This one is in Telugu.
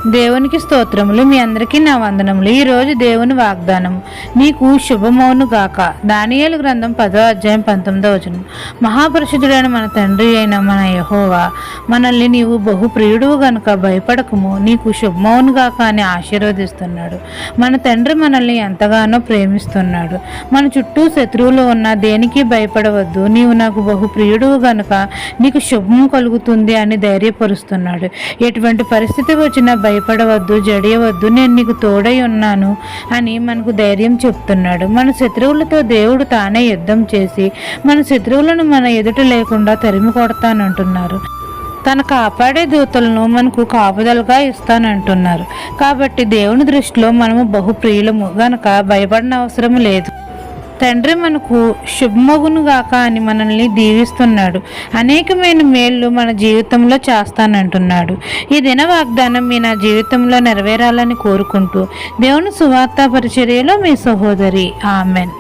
దేవునికి స్తోత్రములు. మీ అందరికీ నా వందనములు. ఈరోజు దేవుని వాగ్దానం, నీకు శుభమౌను గాక. దానియేలు గ్రంథం 10వ అధ్యాయం 19వ వచనం. మహాపరిశుద్ధుడైన మన తండ్రి అయిన మన యెహోవా, మనల్ని నీవు బహు ప్రియుడువు గనుక భయపడకము, నీకు శుభమౌను గాక అని ఆశీర్వదిస్తున్నాడు. మన తండ్రి మనల్ని ఎంతగానో ప్రేమిస్తున్నాడు. మన చుట్టూ శత్రువులు ఉన్నా దేనికి భయపడవద్దు, నీవు నాకు బహు ప్రియుడువు గనుక నీకు శుభం కలుగుతుంది అని ధైర్యపరుస్తున్నాడు. ఎటువంటి పరిస్థితి వచ్చినా భయపడవద్దు, జడియవద్దు, నేను నీకు తోడై ఉన్నాను అని మనకు ధైర్యం చెప్తున్నాడు. మన శత్రువులతో దేవుడు తానే యుద్ధం చేసి మన శత్రువులను మన ఎదుట లేకుండా తరిమి కొడతానంటున్నారు. తన కాపాడే దూతలను మనకు కాపుదలుగా ఇస్తానంటున్నారు. కాబట్టి దేవుని దృష్టిలో మనము బహుప్రియులము గనక భయపడిన అవసరం లేదు. తండ్రి మనకు శుభమగును గాక అని మనల్ని దీవిస్తున్నాడు. అనేకమైన మేళ్ళు మన జీవితంలో చేస్తానంటున్నాడు. ఈ దిన వాగ్దానం మీ నా జీవితంలో నెరవేరాలని కోరుకుంటూ దేవుని సువార్త పరిచర్యలో మీ సహోదరి. ఆమెన్.